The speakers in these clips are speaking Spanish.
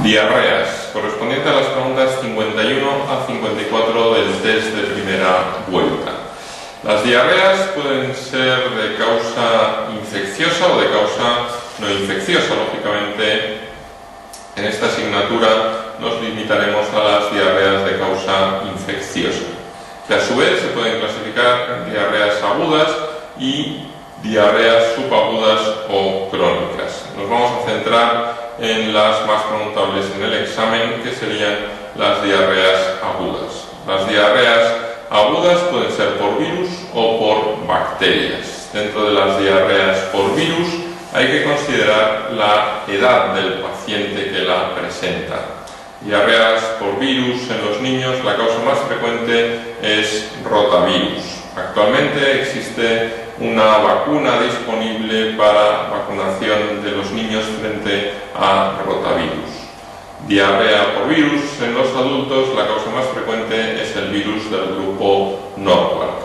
Diarreas, correspondiente a las preguntas 51 a 54 del test de primera vuelta. Las diarreas pueden ser de causa infecciosa o de causa no infecciosa. Lógicamente, en esta asignatura nos limitaremos a las diarreas de causa infecciosa, que a su vez se pueden clasificar en diarreas agudas y diarreas subagudas o crónicas. Nos vamos a centrar en las más preguntables en el examen, que serían las diarreas agudas. Las diarreas agudas pueden ser por virus o por bacterias. Dentro de las diarreas por virus hay que considerar la edad del paciente que la presenta. Diarreas por virus en los niños, la causa más frecuente es rotavirus. Actualmente existe una vacuna disponible para vacunación de los niños frente a rotavirus. Diarrea por virus en los adultos, la causa más frecuente es el virus del grupo Norwalk.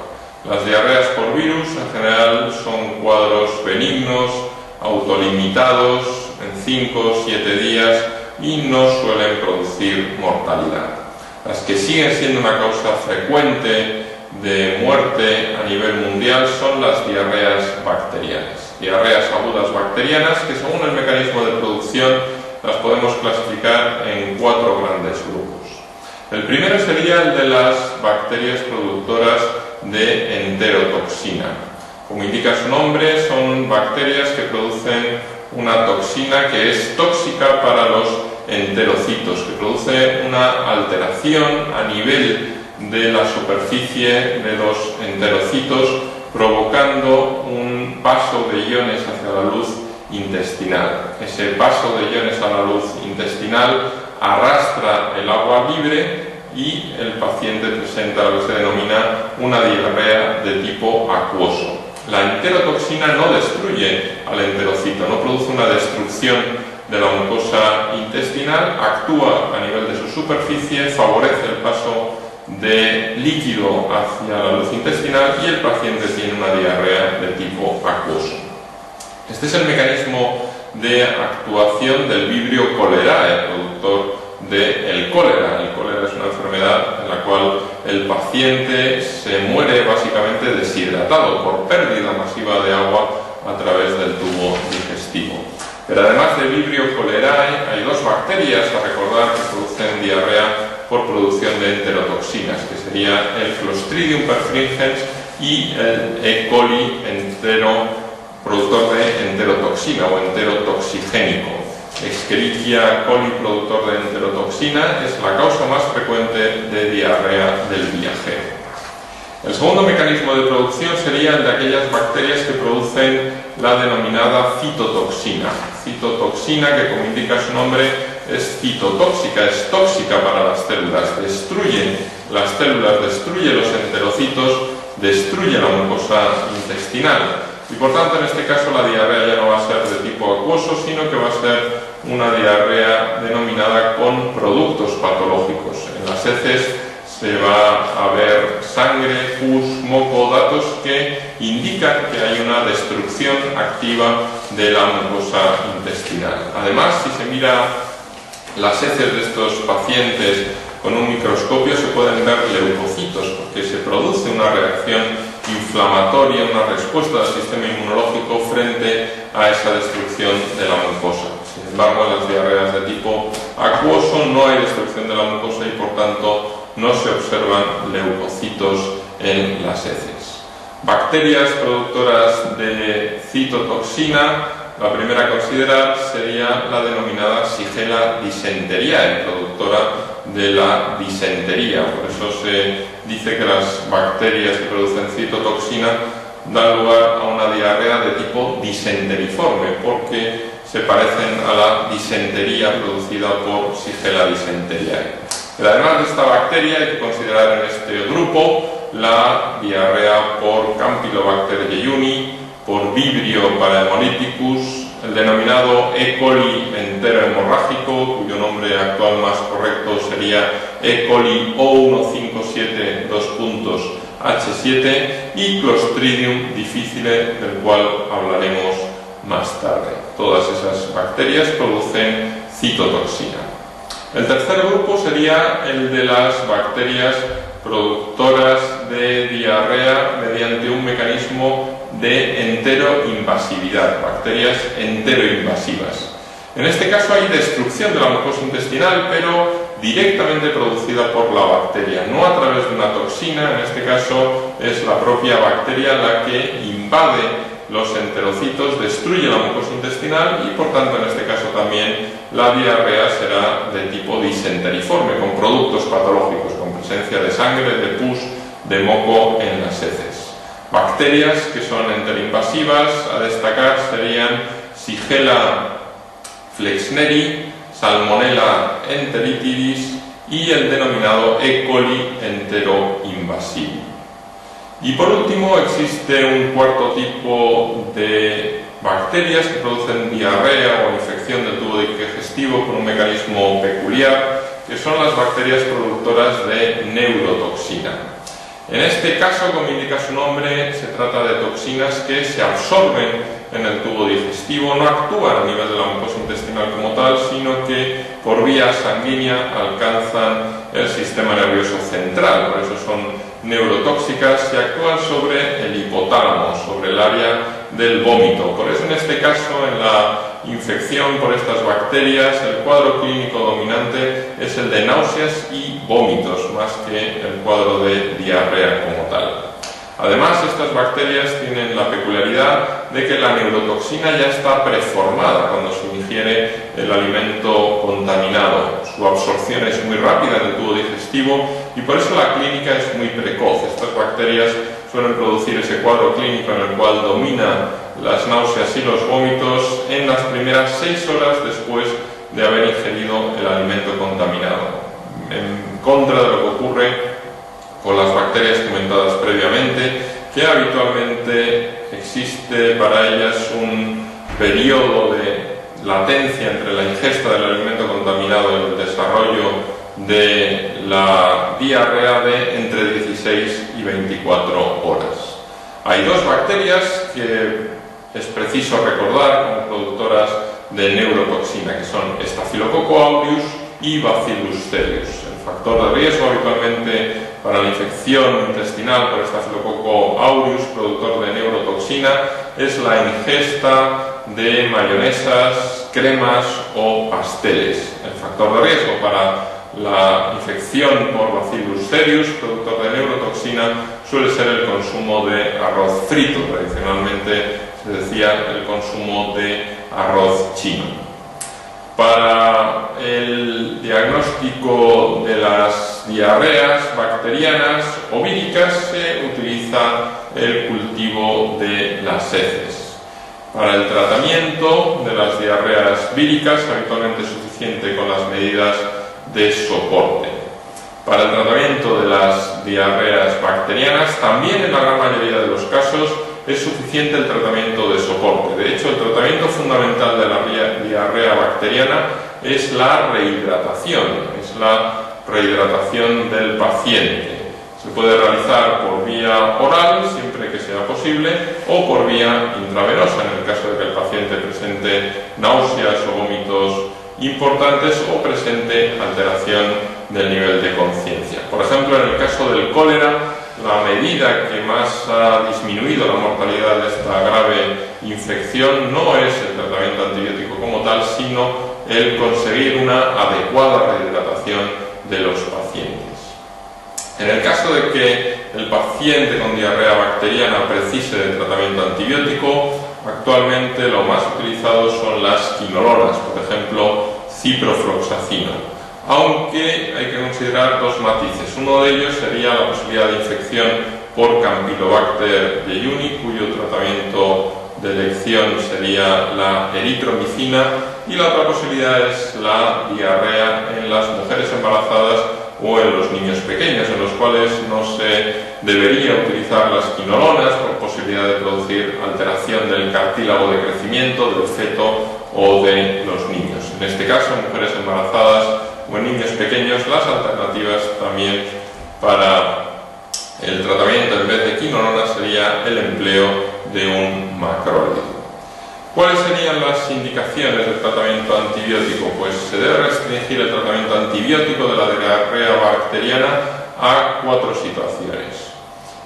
Las diarreas por virus en general son cuadros benignos, autolimitados, en 5 o 7 días y no suelen producir mortalidad. Las que siguen siendo una causa frecuente de muerte a nivel mundial son las diarreas bacterianas. Diarreas agudas bacterianas que, según el mecanismo de producción, las podemos clasificar en 4 grandes grupos. El primero sería el de las bacterias productoras de enterotoxina. Como indica su nombre, son bacterias que producen una toxina que es tóxica para los enterocitos, que produce una alteración a nivel de la superficie de los enterocitos, provocando un paso de iones hacia la luz intestinal. Ese paso de iones a la luz intestinal arrastra el agua libre y el paciente presenta lo que se denomina una diarrea de tipo acuoso. La enterotoxina no destruye al enterocito, no produce una destrucción de la mucosa intestinal, actúa a nivel de su superficie, favorece el paso de líquido hacia la luz intestinal y el paciente tiene una diarrea de tipo acuoso. Este es el mecanismo de actuación del Vibrio cholerae, productor del cólera. El cólera es una enfermedad en la cual el paciente se muere básicamente deshidratado por pérdida masiva de agua a través del tubo digestivo. Pero además del Vibrio cholerae hay 2 bacterias a recordar que producen diarrea por producción de enterotoxinas, que sería el Clostridium perfringens y el E. coli productor de enterotoxina o enterotoxigénico. Escherichia coli productor de enterotoxina es la causa más frecuente de diarrea del viajero. El segundo mecanismo de producción sería el de aquellas bacterias que producen la denominada citotoxina. Citotoxina, que como indica su nombre, es citotóxica, es tóxica para las células, destruye las células, destruye los enterocitos, destruye la mucosa intestinal. Y por tanto, en este caso, la diarrea ya no va a ser de tipo acuoso, sino que va a ser una diarrea denominada con productos patológicos. En las heces se va a ver sangre, pus, moco, datos que indican que hay una destrucción activa de la mucosa intestinal. Además, si se mira las heces de estos pacientes con un microscopio, se pueden ver leucocitos, porque se produce una reacción inflamatoria, una respuesta del sistema inmunológico frente a esa destrucción de la mucosa. Sin embargo, en las diarreas de tipo acuoso no hay destrucción de la mucosa y por tanto no se observan leucocitos en las heces. Bacterias productoras de citotoxina, la primera a considerar sería la denominada Shigella dysenteriae, productora de la disentería. Por eso se dice que las bacterias que producen citotoxina dan lugar a una diarrea de tipo disenteriforme, porque se parecen a la disentería producida por Shigella dysenteriae. Pero además de esta bacteria hay que considerar en este grupo la diarrea por Campylobacter jejuni, por Vibrio parahemolyticus, el denominado E. coli enterohemorrágico, cuyo nombre actual más correcto sería E. coli O157:H7, y Clostridium difficile, del cual hablaremos más tarde. Todas esas bacterias producen citotoxina. El tercer grupo sería el de las bacterias productoras de diarrea mediante un mecanismo de enteroinvasividad, bacterias enteroinvasivas. En este caso hay destrucción de la mucosa intestinal, pero directamente producida por la bacteria, no a través de una toxina. En este caso es la propia bacteria la que invade los enterocitos, destruye la mucosa intestinal y por tanto en este caso también la diarrea será de tipo disenteriforme, con productos patológicos, con presencia de sangre, de pus, de moco en las heces. Bacterias que son enteroinvasivas, a destacar serían Shigella flexneri, Salmonella enteritidis y el denominado E. coli enteroinvasivo. Y por último existe un cuarto tipo de bacterias que producen diarrea o infección del tubo digestivo por un mecanismo peculiar, que son las bacterias productoras de neurotoxina. En este caso, como indica su nombre, se trata de toxinas que se absorben en el tubo digestivo, no actúan a nivel de la mucosa intestinal como tal, sino que por vía sanguínea alcanzan el sistema nervioso central, por eso son neurotóxicas y actúan sobre el hipotálamo, sobre el área del vómito. Por eso en este caso, en la infección por estas bacterias, el cuadro clínico dominante es el de náuseas y vómitos, más que el cuadro de diarrea como tal. Además, estas bacterias tienen la peculiaridad de que la neurotoxina ya está preformada cuando se ingiere el alimento contaminado. Su absorción es muy rápida en el tubo digestivo y por eso la clínica es muy precoz. Estas bacterias suelen producir ese cuadro clínico en el cual domina las náuseas y los vómitos en las primeras 6 horas después de haber ingerido el alimento contaminado. En contra de lo que ocurre con las bacterias comentadas previamente, que habitualmente existe para ellas un periodo de latencia entre la ingesta del alimento contaminado y el desarrollo de la diarrea de entre 16 y 24 horas. Hay dos bacterias que es preciso recordar como productoras de neurotoxina, que son Staphylococcus aureus y Bacillus cereus. El factor de riesgo habitualmente para la infección intestinal por Staphylococcus aureus, productor de neurotoxina, es la ingesta de mayonesas, cremas o pasteles. El factor de riesgo para la infección por Bacillus cereus, productor de neurotoxina, suele ser el consumo de arroz frito. Tradicionalmente se decía el consumo de arroz chino. Para el diagnóstico de las diarreas bacterianas o víricas se utiliza el cultivo de las heces. Para el tratamiento de las diarreas víricas habitualmente es suficiente con las medidas de soporte. Para el tratamiento de las diarreas bacterianas, también en la gran mayoría de los casos, es suficiente el tratamiento de soporte. De hecho, el tratamiento fundamental de la diarrea bacteriana es la rehidratación, del paciente. Se puede realizar por vía oral, siempre que sea posible, o por vía intravenosa, en el caso de que el paciente presente náuseas o vómitos importantes o presente alteración del nivel de conciencia. Por ejemplo, en el caso del cólera, la medida que más ha disminuido la mortalidad de esta grave infección no es el tratamiento antibiótico como tal, sino el conseguir una adecuada rehidratación de los pacientes. En el caso de que el paciente con diarrea bacteriana precise de tratamiento antibiótico, actualmente lo más utilizado son las quinolonas, por ejemplo, ciprofloxacino. Aunque hay que considerar dos matices. Uno de ellos sería la posibilidad de infección por Campylobacter jejuni, cuyo tratamiento de elección sería la eritromicina, y la otra posibilidad es la diarrea en las mujeres embarazadas o en los niños pequeños, en los cuales no se debería utilizar las quinolonas por posibilidad de producir alteración del cartílago de crecimiento, del feto o de los niños. En este caso, en mujeres embarazadas o en niños pequeños, las alternativas también para el tratamiento en vez de quinolona sería el empleo de un macrólido. ¿Cuáles serían las indicaciones del tratamiento antibiótico? Pues se debe restringir el tratamiento antibiótico de la diarrea bacteriana a 4 situaciones.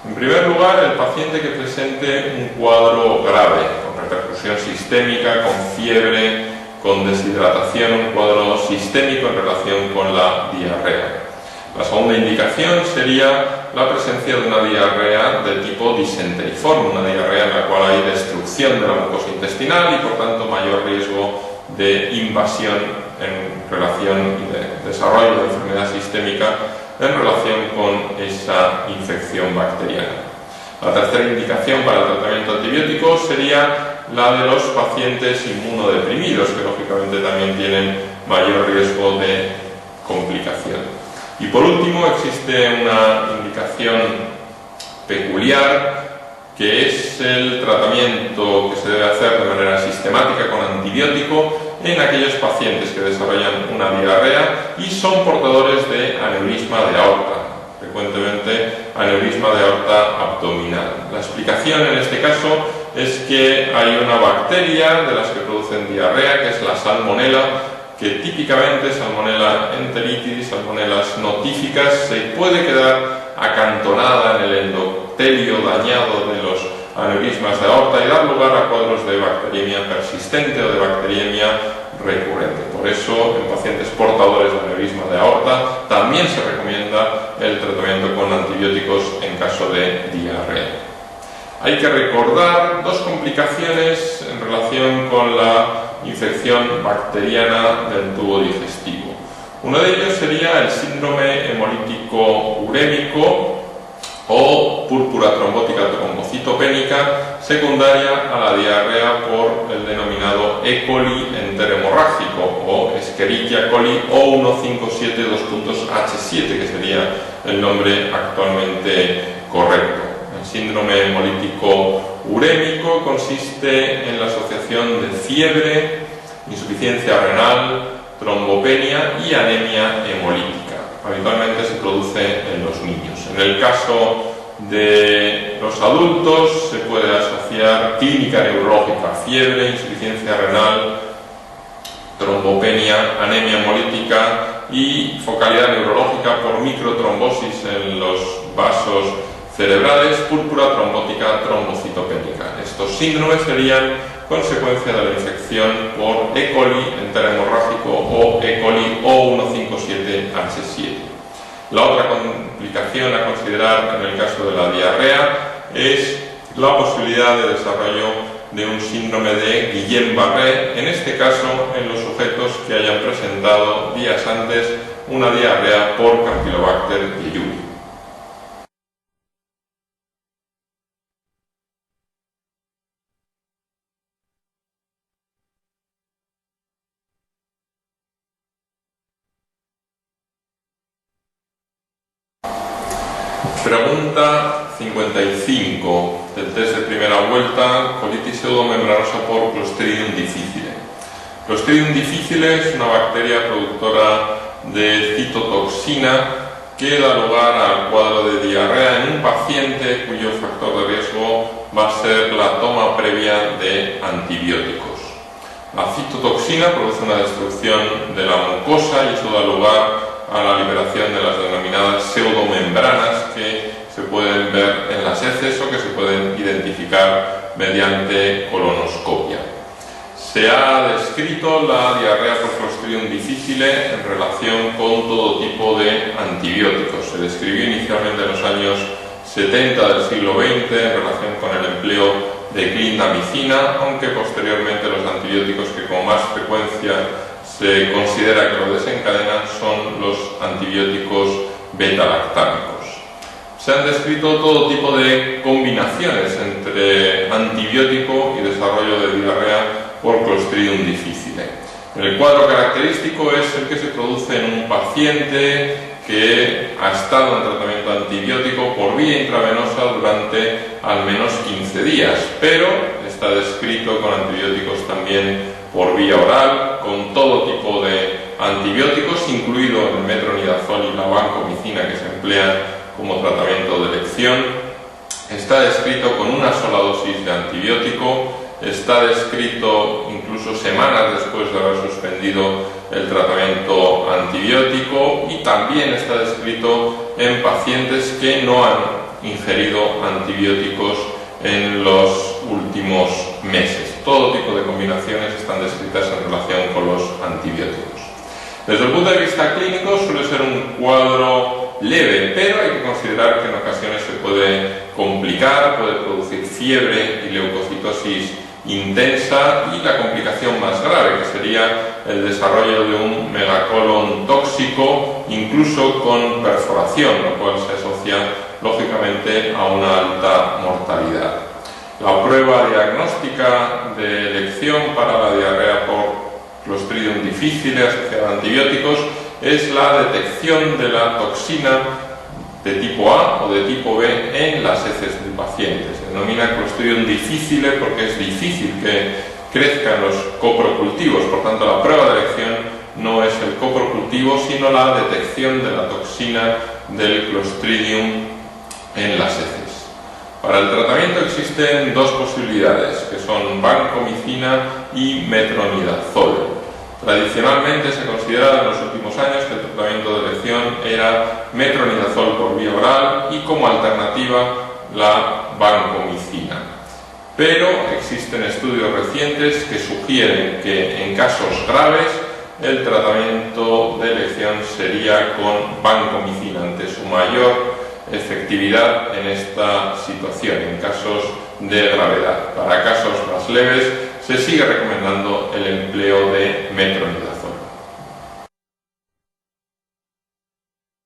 En primer lugar, el paciente que presente un cuadro grave, con repercusión sistémica, con fiebre, con deshidratación, un cuadro sistémico en relación con la diarrea. La segunda indicación sería la presencia de una diarrea de tipo disenteriforme, una diarrea en la cual hay destrucción de la mucosa intestinal y por tanto mayor riesgo de invasión en relación y de desarrollo de enfermedad sistémica en relación con esa infección bacteriana. La tercera indicación para el tratamiento antibiótico sería la de los pacientes inmunodeprimidos, que lógicamente también tienen mayor riesgo de complicación. Y por último, existe una indicación peculiar, que es el tratamiento que se debe hacer de manera sistemática con antibiótico en aquellos pacientes que desarrollan una diarrea y son portadores de aneurisma de aorta, frecuentemente aneurisma de aorta abdominal. La explicación en este caso es que hay una bacteria de las que producen diarrea, que es la salmonela, que típicamente, Salmonella enteritis, Salmonellas notificas, se puede quedar acantonada en el endotelio dañado de los aneurismas de aorta y dar lugar a cuadros de bacteriemia persistente o de bacteriemia recurrente. Por eso, en pacientes portadores de aneurisma de aorta, también se recomienda el tratamiento con antibióticos en caso de diarrea. Hay que recordar 2 complicaciones en relación con la infección bacteriana del tubo digestivo. Uno de ellos sería el síndrome hemolítico urémico o púrpura trombótica trombocitopénica secundaria a la diarrea por el denominado E. coli enterhemorrágico o Escherichia coli O157:H7, que sería el nombre actualmente correcto. El síndrome hemolítico urémico consiste en la asociación de fiebre, insuficiencia renal, trombopenia y anemia hemolítica. Habitualmente se produce en los niños. En el caso de los adultos se puede asociar clínica neurológica, fiebre, insuficiencia renal, trombopenia, anemia hemolítica y focalidad neurológica por microtrombosis en los vasos cerebrales, púrpura trombótica trombocitopénica. Estos síndromes serían consecuencia de la infección por E. coli enterhemorrágico o E. coli O157H7. La otra complicación a considerar en el caso de la diarrea es la posibilidad de desarrollo de un síndrome de Guillain-Barré, en este caso en los sujetos que hayan presentado días antes una diarrea por Campylobacter jejuni. Pregunta 55 del test de primera vuelta: colitis pseudomembranosa por Clostridium difficile. Clostridium difficile es una bacteria productora de citotoxina que da lugar al cuadro de diarrea en un paciente cuyo factor de riesgo va a ser la toma previa de antibióticos. La citotoxina produce una destrucción de la mucosa y eso da lugar a la liberación de las denominadas pseudomembranas que se pueden ver en las heces o que se pueden identificar mediante colonoscopia. Se ha descrito la diarrea por Clostridium difficile en relación con todo tipo de antibióticos. Se describió inicialmente en los años 70 del siglo XX en relación con el empleo de clindamicina, aunque posteriormente los antibióticos que con más frecuencia se considera que lo desencadenan son los antibióticos beta-lactámicos. Se han descrito todo tipo de combinaciones entre antibiótico y desarrollo de diarrea por Clostridium difficile. El cuadro característico es el que se produce en un paciente que ha estado en tratamiento antibiótico por vía intravenosa durante al menos 15 días, pero está descrito con antibióticos también por vía oral, con todo tipo de antibióticos, incluido el metronidazol y la vancomicina, que se emplean como tratamiento de elección. Está descrito con una sola dosis de antibiótico está descrito incluso semanas después de haber suspendido el tratamiento antibiótico, y también está descrito en pacientes que no han ingerido antibióticos en los últimos meses. Todo tipo de combinaciones están descritas en relación con los antibióticos. Desde el punto de vista clínico suele ser un cuadro leve, pero hay que considerar que en ocasiones se puede complicar, puede producir fiebre y leucocitosis intensa, y la complicación más grave, que sería el desarrollo de un megacolon tóxico, incluso con perforación, lo cual se asocia lógicamente a una alta mortalidad. La prueba diagnóstica de elección para la diarrea por Clostridium difficile asociada a antibióticos es la detección de la toxina de tipo A o de tipo B en las heces del paciente. Se denomina Clostridium difficile porque es difícil que crezcan los coprocultivos, por tanto la prueba de elección no es el coprocultivo, sino la detección de la toxina del Clostridium en las heces. Para el tratamiento existen dos posibilidades, que son vancomicina y metronidazol. Tradicionalmente se considera en los últimos años que el tratamiento de elección era metronidazol por vía oral y como alternativa la vancomicina. Pero existen estudios recientes que sugieren que en casos graves el tratamiento de elección sería con vancomicina ante su mayor efectividad en esta situación, en casos de gravedad. Para casos más leves se sigue recomendando el empleo de metronidazol.